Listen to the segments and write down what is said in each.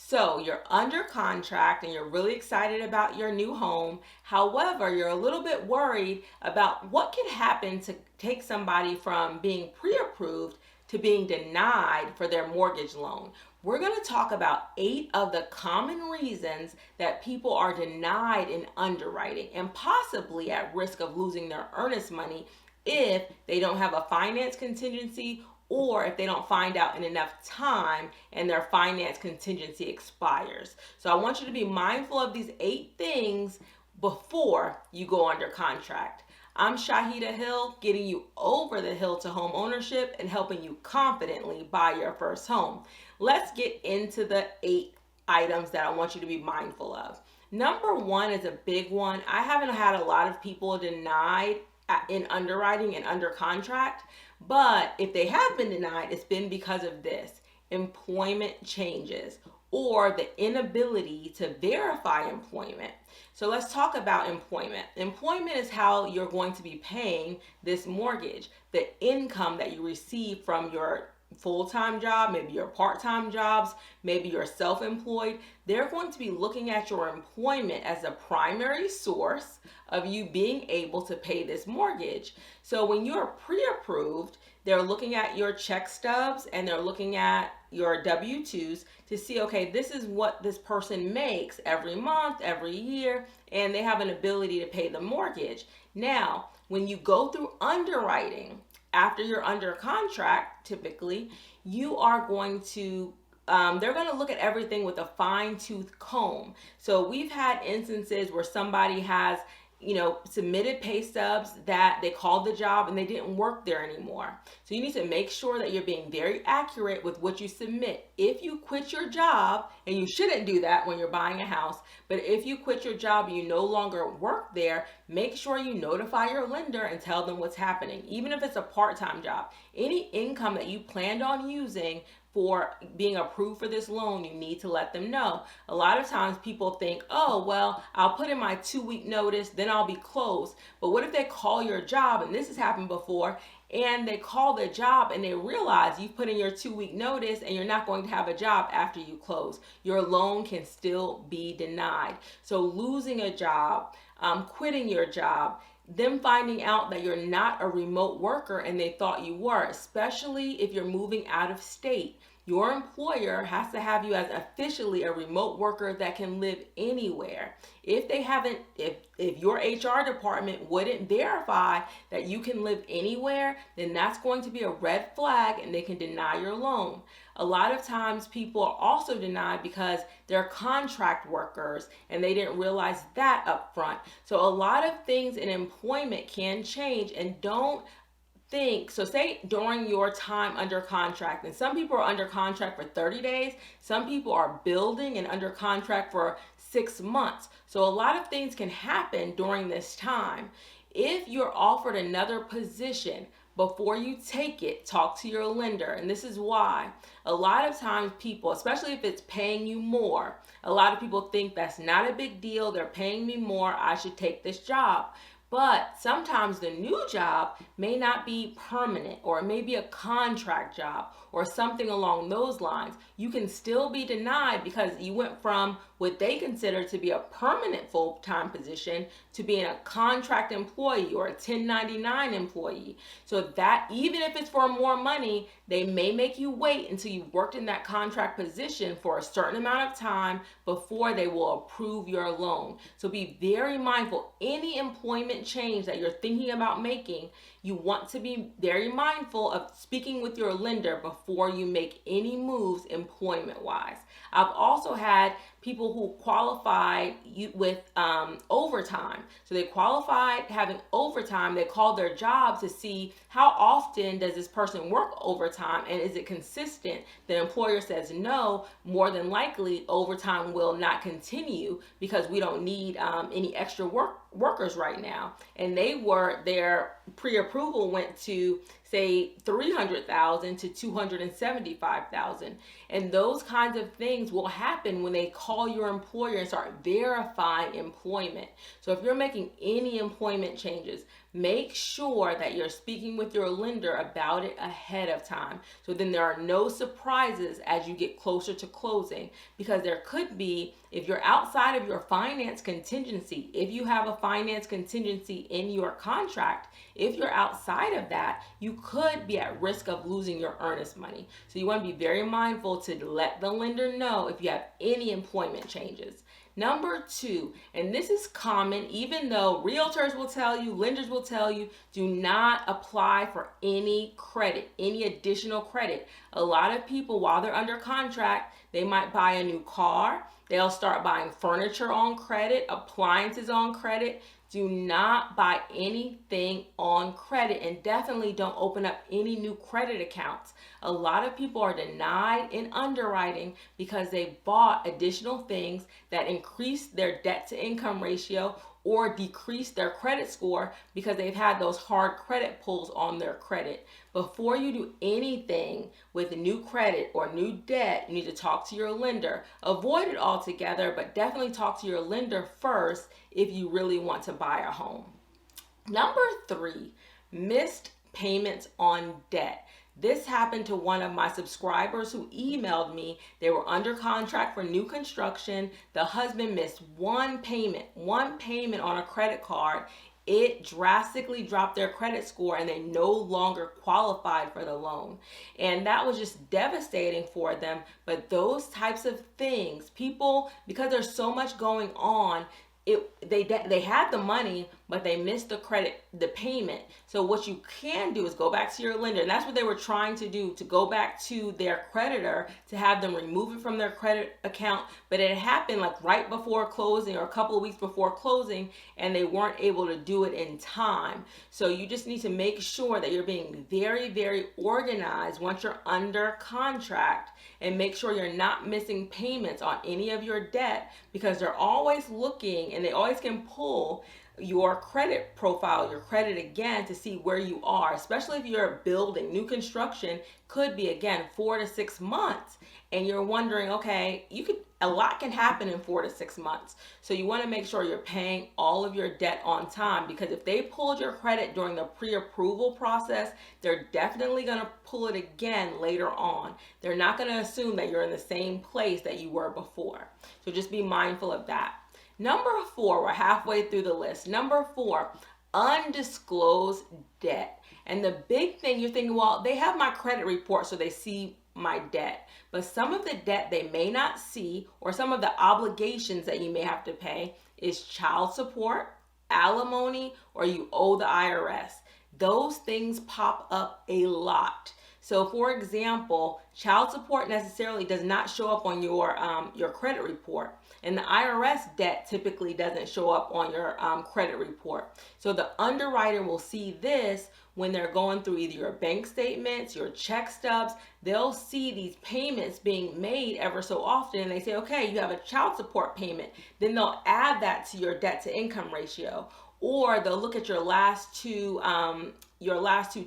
So you're under contract and you're really excited about your new home. However, you're a little bit worried about what could happen to take somebody from being pre-approved to being denied for their mortgage loan. We're going to talk about 8 of the common reasons that people are denied in underwriting and possibly at risk of losing their earnest money if they don't have a finance contingency or if they don't find out in enough time and their finance contingency expires. So I want you to be mindful of these 8 things before you go under contract. I'm Shaheedah Hill, getting you over the hill to home ownership and helping you confidently buy your first home. Let's get into the 8 items that I want you to be mindful of. Number 1 is a big one. I haven't had a lot of people denied in underwriting and under contract, but if they have been denied, it's been because of this: employment changes or the inability to verify employment. So let's talk about employment. Employment is how you're going to be paying this mortgage, the income that you receive from your full-time job, maybe your part-time jobs, maybe you're self-employed. They're going to be looking at your employment as a primary source of you being able to pay this mortgage. So when you're pre-approved, they're looking at your check stubs and they're looking at your W-2s to see, okay, this is what this person makes every month, every year, and they have an ability to pay the mortgage. Now, when you go through underwriting, after you're under contract, typically, you are going to they're going to look at everything with a fine-tooth comb. So we've had instances where somebody has submitted pay stubs that they called the job and they didn't work there anymore. So you need to make sure that you're being very accurate with what you submit. If you quit your job, and you shouldn't do that when you're buying a house, but if you quit your job and you no longer work there, make sure you notify your lender and tell them what's happening. Even if it's a part-time job, any income that you planned on using for being approved for this loan, you need to let them know. A lot of times people think, oh, well, I'll put in my 2-week notice, then I'll be closed. But what if they call your job, and this has happened before, and they call the job and they realize you've put in your 2-week notice and you're not going to have a job after you close? Your loan can still be denied. So losing a job, quitting your job, them finding out that you're not a remote worker and they thought you were, especially if you're moving out of state. Your employer has to have you as officially a remote worker that can live anywhere. If they haven't, if your HR department wouldn't verify that you can live anywhere, then that's going to be a red flag and they can deny your loan. A lot of times people are also denied because they're contract workers and they didn't realize that up front. So a lot of things in employment can change, and don't think, so say during your time under contract, and some people are under contract for 30 days, some people are building and under contract for 6 months. So a lot of things can happen during this time. If you're offered another position, before you take it, talk to your lender. And this is why a lot of times people, especially if it's paying you more, a lot of people think that's not a big deal. They're paying me more, I should take this job. But sometimes the new job may not be permanent, or it may be a contract job or something along those lines. You can still be denied because you went from what they consider to be a permanent full-time position to being a contract employee or a 1099 employee. So that even if it's for more money, they may make you wait until you've worked in that contract position for a certain amount of time before they will approve your loan. So be very mindful. Any employment change that you're thinking about making, you want to be very mindful of speaking with your lender before you make any moves employment-wise. I've also had people who qualified with overtime. So they qualified having overtime. They called their job to see how often does this person work overtime and is it consistent. The employer says no, more than likely overtime will not continue because we don't need any extra workers right now. And their pre-approval went to say 300,000 to 275,000. And those kinds of things will happen when they call your employer and start verifying employment. So if you're making any employment changes, Make sure that you're speaking with your lender about it ahead of time, so then there are no surprises as you get closer to closing, because there could be, if you're outside of your finance contingency, if you have a finance contingency in your contract, if you're outside of that, you could be at risk of losing your earnest money. So you want to be very mindful to let the lender know if you have any employment changes. Number two, and this is common, even though realtors will tell you, lenders will tell you, do not apply for any credit, any additional credit. A lot of people, while they're under contract, they might buy a new car. They'll start buying furniture on credit, appliances on credit. Do not buy anything on credit, and definitely don't open up any new credit accounts. A lot of people are denied in underwriting because they bought additional things that increase their debt to income ratio or decrease their credit score because they've had those hard credit pulls on their credit. Before you do anything with new credit or new debt, you need to talk to your lender. Avoid it altogether, but definitely talk to your lender first if you really want to buy a home. Number three, missed payments on debt. This happened to one of my subscribers who emailed me. They were under contract for new construction. The husband missed one payment on a credit card. It drastically dropped their credit score and they no longer qualified for the loan. And that was just devastating for them. But those types of things, people, because there's so much going on, they had the money, but they missed the payment. So what you can do is go back to your lender, and that's what they were trying to do, to go back to their creditor to have them remove it from their credit account. But it happened like right before closing or a couple of weeks before closing, and they weren't able to do it in time. So you just need to make sure that you're being very, very organized once you're under contract, and make sure you're not missing payments on any of your debt, because they're always looking and they always can pull your credit profile, your credit again, to see where you are, especially if you're building. New construction could be, again, 4 to 6 months, and you're wondering, okay, a lot can happen in 4 to 6 months. So you want to make sure you're paying all of your debt on time, because if they pulled your credit during the pre-approval process, they're definitely going to pull it again later on. They're not going to assume that you're in the same place that you were before. So just be mindful of that. Number four, we're halfway through the list. Number four, undisclosed debt. And the big thing, you're thinking, well, they have my credit report, so they see my debt. But some of the debt they may not see, or some of the obligations that you may have to pay, is child support, alimony, or you owe the IRS. Those things pop up a lot. So for example, child support necessarily does not show up on your credit report. And the IRS debt typically doesn't show up on your credit report. So the underwriter will see this when they're going through either your bank statements, your check stubs. They'll see these payments being made ever so often, and they say, okay, you have a child support payment. Then they'll add that to your debt to income ratio. Or they'll look at your last two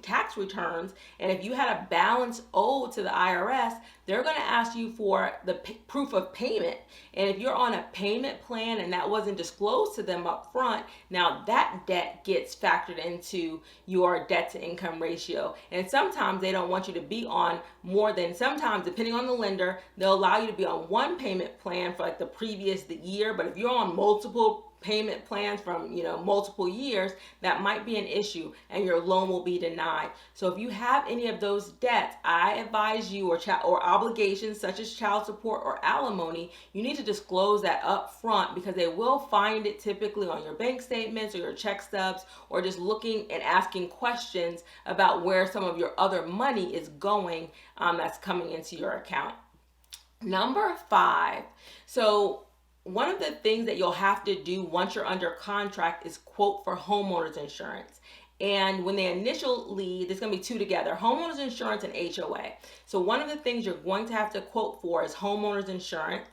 tax returns, and if you had a balance owed to the IRS, they're going to ask you for the proof of payment. And if you're on a payment plan and that wasn't disclosed to them up front, now that debt gets factored into your debt to income ratio. And sometimes they don't want you to be on more than, sometimes depending on the lender, they'll allow you to be on one payment plan for like the year. But if you're on multiple payment plans from multiple years, that might be an issue and your loan will be denied. So if you have any of those debts, I advise you, or obligations such as child support or alimony, you need to disclose that up front, because they will find it typically on your bank statements or your check stubs, or just looking and asking questions about where some of your other money is going that's coming into your account. Number five, so one of the things that you'll have to do once you're under contract is quote for homeowners insurance. And when they initially, there's going to be two together, homeowners insurance and HOA. So one of the things you're going to have to quote for is homeowners insurance.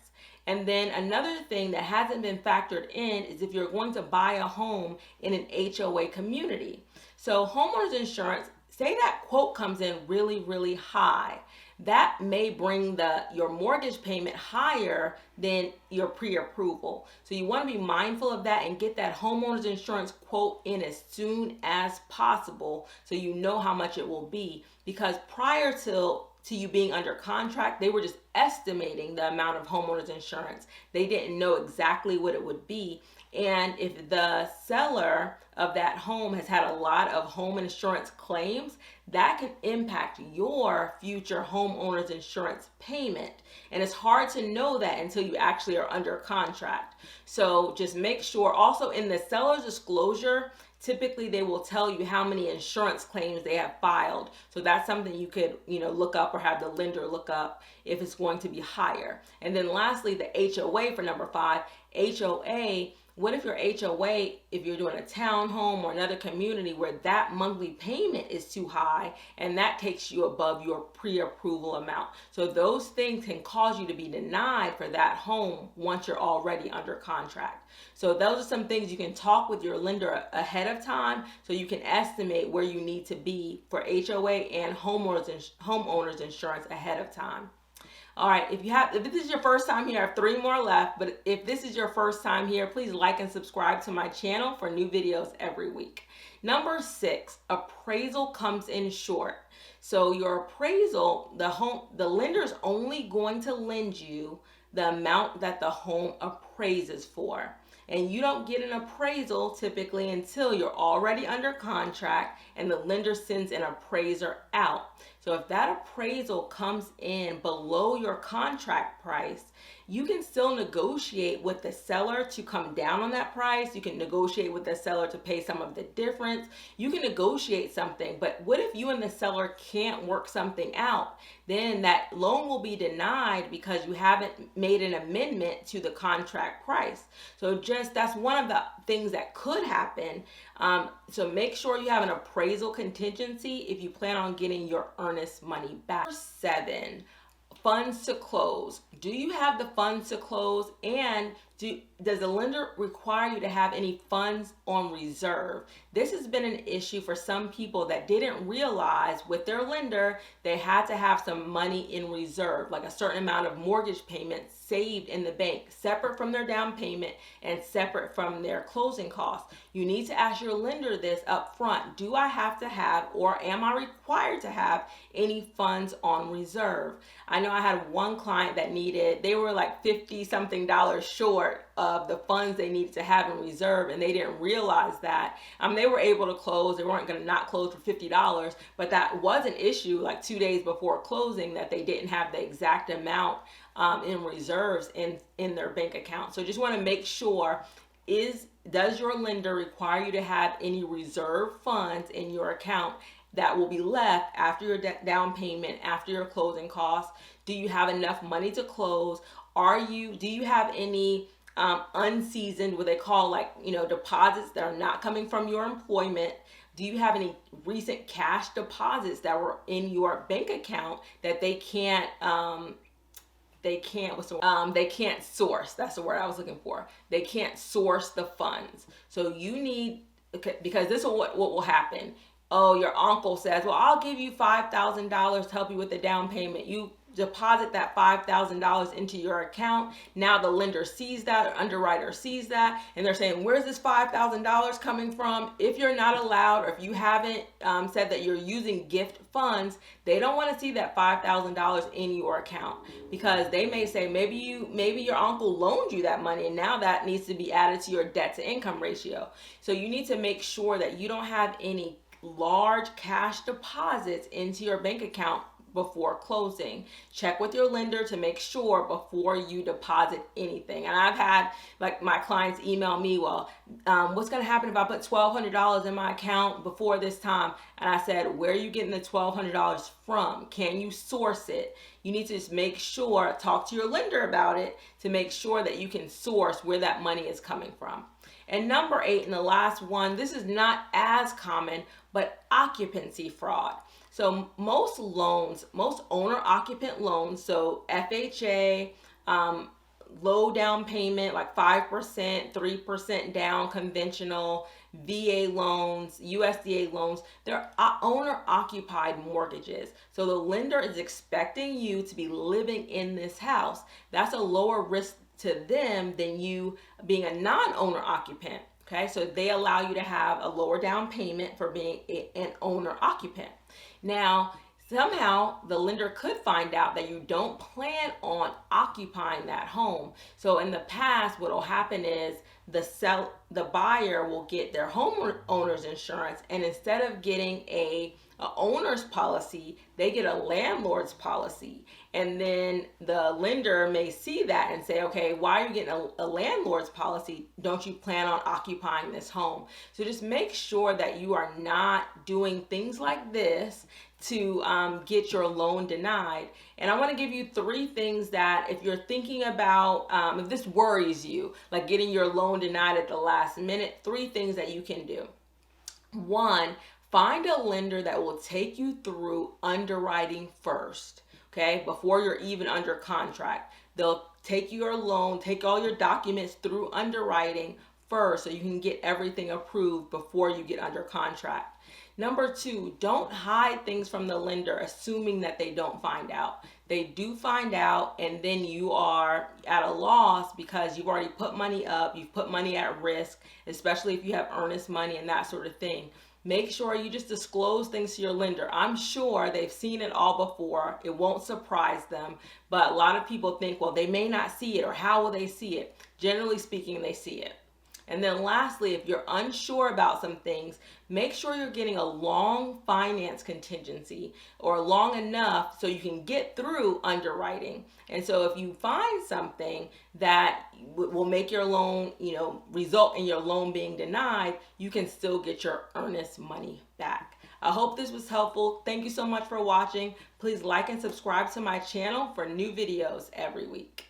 And then another thing that hasn't been factored in is if you're going to buy a home in an HOA community. So homeowners insurance, say that quote comes in really, really high. that may bring your mortgage payment higher than your pre-approval. So you want to be mindful of that and get that homeowner's insurance quote in as soon as possible so you know how much it will be, because prior to you being under contract, they were just estimating the amount of homeowners insurance. They didn't know exactly what it would be. And if the seller of that home has had a lot of home insurance claims, that can impact your future homeowner's insurance payment. And it's hard to know that until you actually are under contract. So just make sure. Also, in the seller's disclosure, typically they will tell you how many insurance claims they have filed. So that's something you could, look up or have the lender look up if it's going to be higher. And then lastly, the HOA for number 5. HOA, what if your HOA, if you're doing a townhome or another community where that monthly payment is too high and that takes you above your pre-approval amount? So those things can cause you to be denied for that home once you're already under contract. So those are some things you can talk with your lender ahead of time so you can estimate where you need to be for HOA and homeowners insurance ahead of time. All right, if this is your first time here, I have 3 more left, but if this is your first time here, please like and subscribe to my channel for new videos every week. Number 6, appraisal comes in short. So your appraisal, the lender's only going to lend you the amount that the home appraises for. And you don't get an appraisal typically until you're already under contract and the lender sends an appraiser out. So if that appraisal comes in below your contract price, you can still negotiate with the seller to come down on that price. You can negotiate with the seller to pay some of the difference. You can negotiate something, but what if you and the seller can't work something out? Then that loan will be denied because you haven't made an amendment to the contract price. So that's one of the things that could happen. So make sure you have an appraisal contingency if you plan on getting your earnest money back. Number 7, funds to close. Do you have the funds to close, and does the lender require you to have any funds on reserve? This has been an issue for some people that didn't realize with their lender they had to have some money in reserve, like a certain amount of mortgage payments saved in the bank, separate from their down payment and separate from their closing costs. You need to ask your lender this up front. Do I have to have, or am I required to have, any funds on reserve? I know I had one client that they were like $50 something short of the funds they needed to have in reserve, and they didn't realize that. They were able to close. They weren't going to not close for $50, but that was an issue like 2 days before closing, that they didn't have the exact amount in reserves in their bank account. So just want to make sure, does your lender require you to have any reserve funds in your account that will be left after your down payment, after your closing costs? Do you have enough money to close? Do you have any unseasoned, what they call deposits that are not coming from your employment? Do you have any recent cash deposits that were in your bank account that they can't source? That's the word I was looking for. They can't source the funds. So you need, because this is what will happen. Oh, your uncle says, well, I'll give you $5,000 to help you with the down payment. You deposit that $5,000 into your account. Now the lender sees that, or underwriter sees that, and they're saying, where's this $5,000 coming from? If you're not allowed, or if you haven't said that you're using gift funds, they don't want to see that $5,000 in your account, because they may say, maybe your uncle loaned you that money, and now that needs to be added to your debt to income ratio. So you need to make sure that you don't have any large cash deposits into your bank account before closing. Check with your lender to make sure before you deposit anything. And I've had my clients email me, well, what's going to happen if I put $1,200 in my account before this time? And I said, where are you getting the $1,200 from? Can you source it? You need to just make sure, talk to your lender about it to make sure that you can source where that money is coming from. And number 8, and the last one, this is not as common, but occupancy fraud. So most owner-occupant loans, so FHA, low down payment, like 5%, 3% down, conventional, VA loans, USDA loans. They're owner-occupied mortgages. So the lender is expecting you to be living in this house. That's a lower risk to them than you being a non-owner occupant. Okay, so they allow you to have a lower down payment for being an owner occupant. Now, somehow the lender could find out that you don't plan on occupying that home. So in the past, what will happen is the buyer will get their homeowner's insurance, and instead of getting a owner's policy, they get a landlord's policy. And then the lender may see that and say, okay, why are you getting a landlord's policy? Don't you plan on occupying this home? So just make sure that you are not doing things like this to get your loan denied. And I want to give you 3 things that if you're thinking about, if this worries you, like getting your loan denied at the last minute, 3 things that you can do. 1, find a lender that will take you through underwriting first, okay, before you're even under contract. They'll take your loan, take all your documents through underwriting first so you can get everything approved before you get under contract. Number 2, don't hide things from the lender assuming that they don't find out. They do find out, and then you are at a loss because you've already put money up, you've put money at risk, especially if you have earnest money and that sort of thing. Make sure you just disclose things to your lender. I'm sure they've seen it all before. It won't surprise them, but a lot of people think, well, they may not see it, or how will they see it? Generally speaking, they see it. And then lastly, if you're unsure about some things, make sure you're getting a long finance contingency, or long enough so you can get through underwriting. And so if you find something that will make your loan, result in your loan being denied, you can still get your earnest money back. I hope this was helpful. Thank you so much for watching. Please like and subscribe to my channel for new videos every week.